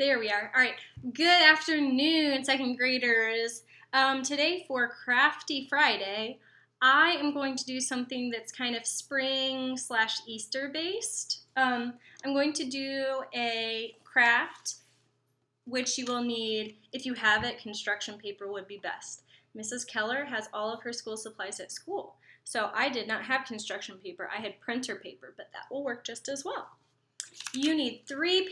There we are. All right. Good afternoon, second graders. Today for Crafty Friday, I am going to do something that's kind of spring/Easter based. I'm going to do a craft, which you will need, if you have it, construction paper would be best. Mrs. Keller has all of her school supplies at school. So I did not have construction paper. I had printer paper, but that will work just as well. You need three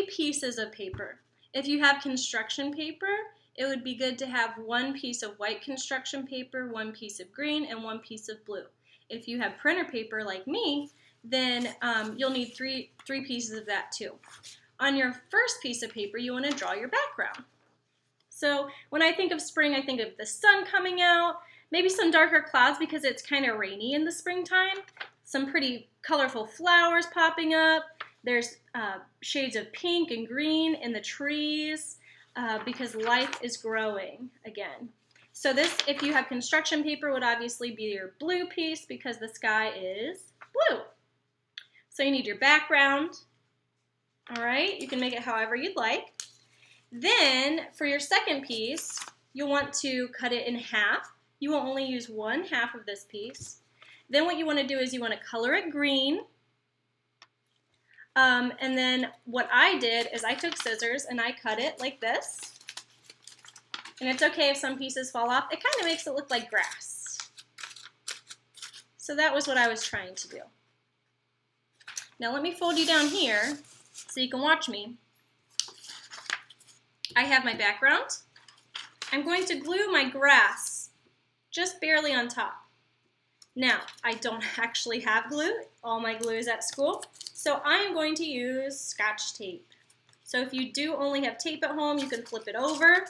pieces of paper. If you have construction paper, it would be good to have one piece of white construction paper, one piece of green, and one piece of blue. If you have printer paper like me, then you'll need three pieces of that too. On your first piece of paper, you want to draw your background. So when I think of spring, I think of the sun coming out, maybe some darker clouds because it's kind of rainy in the springtime, some pretty colorful flowers popping up. There's shades of pink and green in the trees because life is growing again. So this, if you have construction paper, would obviously be your blue piece because the sky is blue. So you need your background. All right, you can make it however you'd like. Then for your second piece, you'll want to cut it in half. You will only use one half of this piece. Then what you want to do is you want to color it green. And then what I did is I took scissors and I cut it like this. And it's okay if some pieces fall off. It kind of makes it look like grass. So that was what I was trying to do. Now let me fold you down here so you can watch me. I have my background. I'm going to glue my grass just barely on top. Now, I don't actually have glue. All my glue is at school. So I'm going to use Scotch tape. So if you do only have tape at home, you can flip it over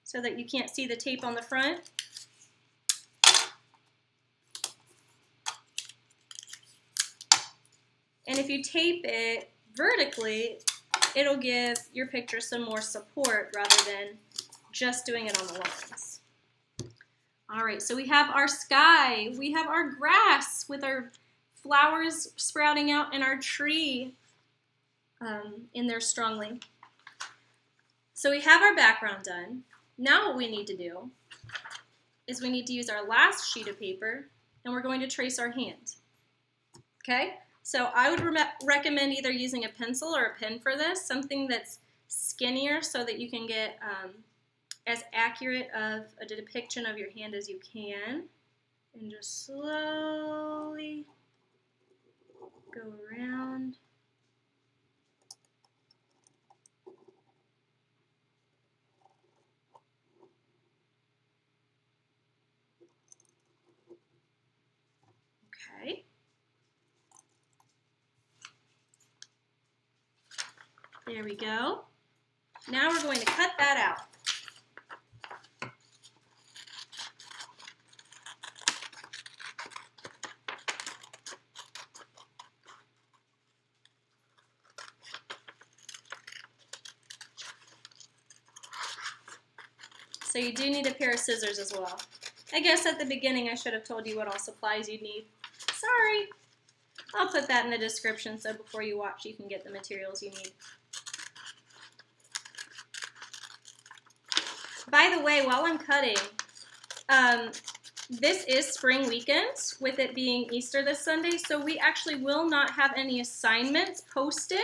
so that you can't see the tape on the front. And if you tape it vertically, it'll give your picture some more support rather than just doing it on the lines. All right, so we have our sky, we have our grass with our flowers sprouting out and our tree in there strongly. So we have our background done. Now what we need to do is we need to use our last sheet of paper and we're going to trace our hand. Okay? So I would recommend either using a pencil or a pen for this, something that's skinnier so that you can get as accurate of a depiction of your hand as you can. And just slowly go around. Okay. There we go. Now we're going to cut that out. So you do need a pair of scissors as well. I guess at the beginning I should have told you what all supplies you need. Sorry. I'll put that in the description so before you watch you can get the materials you need. By the way, while I'm cutting, this is spring weekend with it being Easter this Sunday, so we actually will not have any assignments posted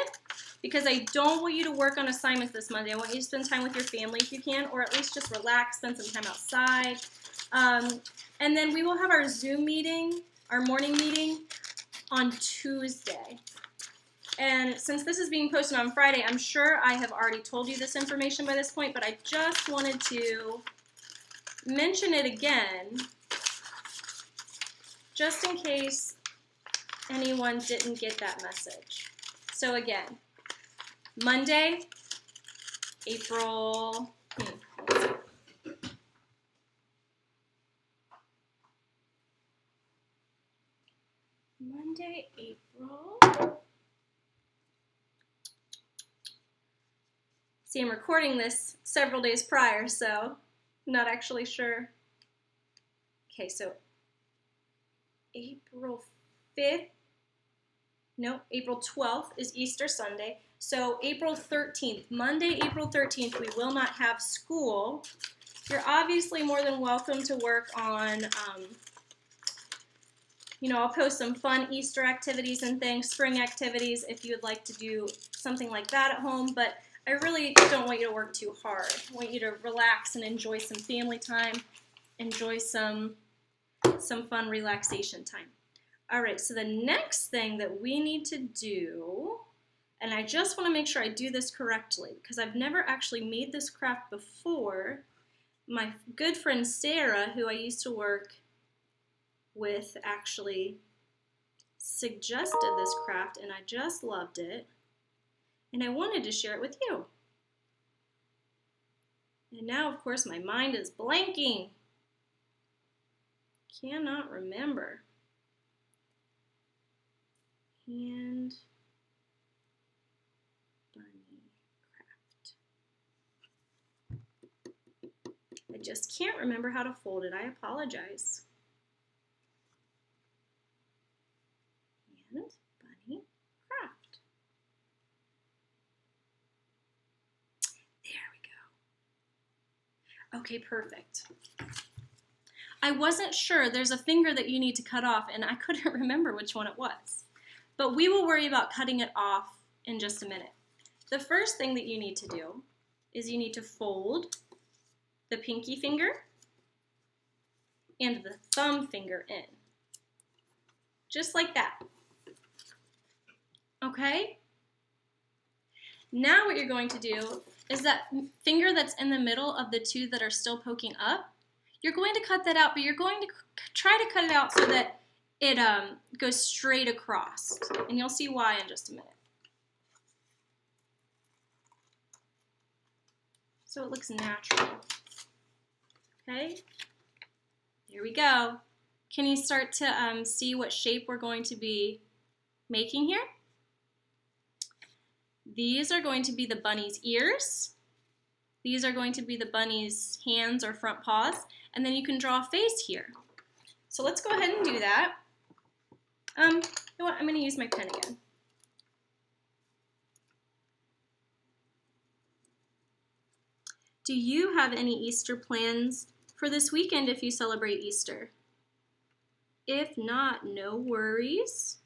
because I don't want you to work on assignments this Monday. I want you to spend time with your family if you can, or at least just relax, spend some time outside. And then we will have our Zoom meeting, our morning meeting, on Tuesday. And since this is being posted on Friday, I'm sure I have already told you this information by this point, but I just wanted to mention it again, just in case anyone didn't get that message. So again, Monday, April, Monday, April. See, I'm recording this several days prior, so I'm not actually sure. Okay, so April 5th No, April 12th is Easter Sunday. So April 13th, Monday, April 13th, we will not have school. You're obviously more than welcome to work on, I'll post some fun Easter activities and things, spring activities, if you would like to do something like that at home. But I really don't want you to work too hard. I want you to relax and enjoy some family time, enjoy some fun relaxation time. All right, so the next thing that we need to do, and I just want to make sure I do this correctly because I've never actually made this craft before. My good friend Sarah, who I used to work with, actually suggested this craft, and I just loved it. And I wanted to share it with you. And now, of course, my mind is blanking. Cannot remember. Hand bunny craft. I just can't remember how to fold it. I apologize. Hand bunny craft. There we go. Okay, perfect. I wasn't sure. There's a finger that you need to cut off, and I couldn't remember which one it was. But we will worry about cutting it off in just a minute. The first thing that you need to do is you need to fold the pinky finger and the thumb finger in. Just like that. Okay? Now what you're going to do is that finger that's in the middle of the two that are still poking up, you're going to cut that out, but you're going to try to cut it out so that it goes straight across. And you'll see why in just a minute. So it looks natural. Okay? There we go. Can you start to see what shape we're going to be making here? These are going to be the bunny's ears. These are going to be the bunny's hands or front paws. And then you can draw a face here. So let's go ahead and do that. You know what? I'm going to use my pen again. Do you have any Easter plans for this weekend if you celebrate Easter? If not, no worries.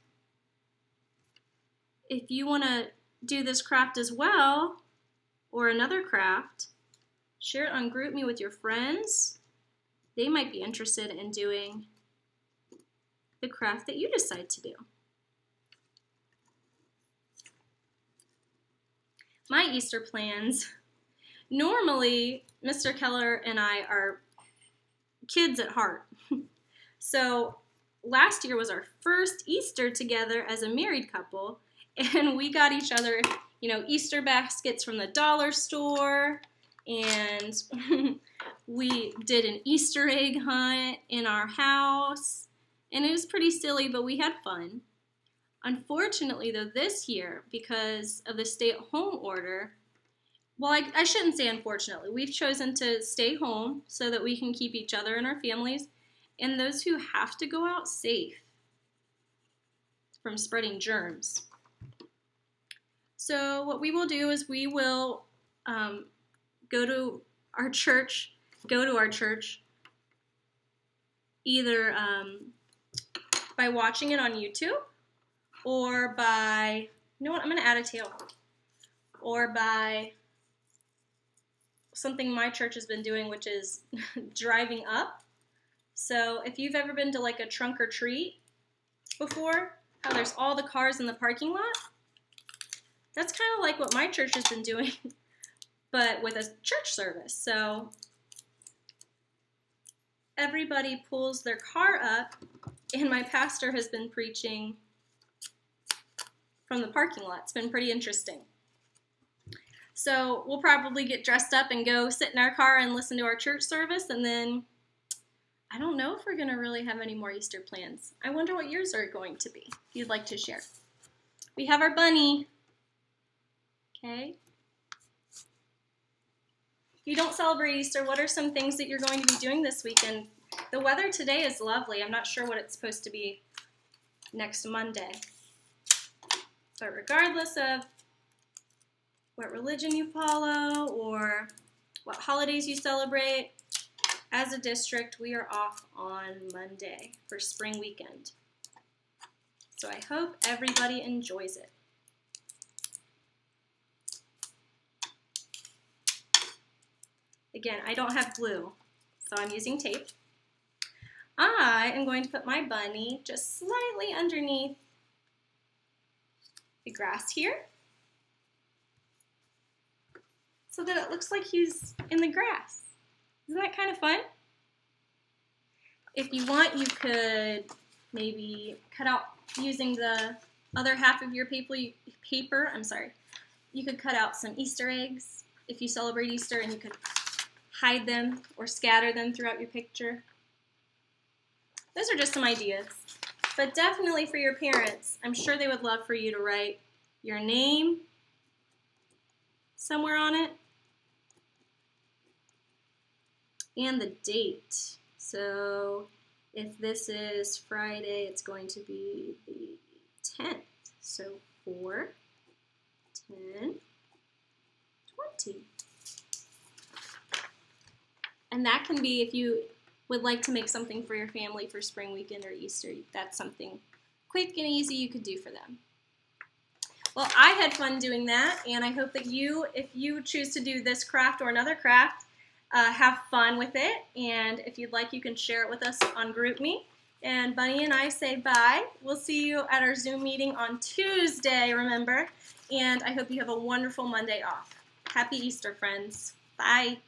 If you want to do this craft as well, or another craft, share it on GroupMe with your friends. They might be interested in doing the craft that you decide to do. My Easter plans, normally Mr. Keller and I are kids at heart. So last year was our first Easter together as a married couple, and we got each other, Easter baskets from the dollar store, and we did an Easter egg hunt in our house. And it was pretty silly, but we had fun. Unfortunately, though, this year, because of the stay-at-home order, well, I shouldn't say unfortunately. We've chosen to stay home so that we can keep each other and our families, and those who have to go out safe from spreading germs. So what we will do is we will go to our church, either by watching it on YouTube, or by, I'm going to add a tail, or by something my church has been doing, which is driving up. So if you've ever been to like a trunk or treat before, how there's all the cars in the parking lot, that's kind of like what my church has been doing, but with a church service. So everybody pulls their car up, and my pastor has been preaching from the parking lot. It's been pretty interesting. So we'll probably get dressed up and go sit in our car and listen to our church service, and then I don't know if we're going to really have any more Easter plans. I wonder what yours are going to be, if you'd like to share. We have our bunny. Okay. If you don't celebrate Easter, what are some things that you're going to be doing this weekend? The weather today is lovely. I'm not sure what it's supposed to be next Monday. But regardless of what religion you follow or what holidays you celebrate, as a district, we are off on Monday for spring weekend. So I hope everybody enjoys it. Again, I don't have glue, so I'm using tape. I am going to put my bunny just slightly underneath the grass here so that it looks like he's in the grass. Isn't that kind of fun? If you want, you could maybe cut out using the other half of your paper. You could cut out some Easter eggs if you celebrate Easter, and you could hide them or scatter them throughout your picture. Those are just some ideas. But definitely for your parents, I'm sure they would love for you to write your name somewhere on it and the date. So if this is Friday, it's going to be the 10th. So 4, 10, 20. And that can be, if you would like to make something for your family for spring weekend or Easter, that's something quick and easy you could do for them. Well, I had fun doing that, and I hope that you, if you choose to do this craft or another craft, have fun with it. And if you'd like, you can share it with us on GroupMe. And Bunny and I say bye. We'll see you at our Zoom meeting on Tuesday, remember. And I hope you have a wonderful Monday off. Happy Easter, friends. Bye.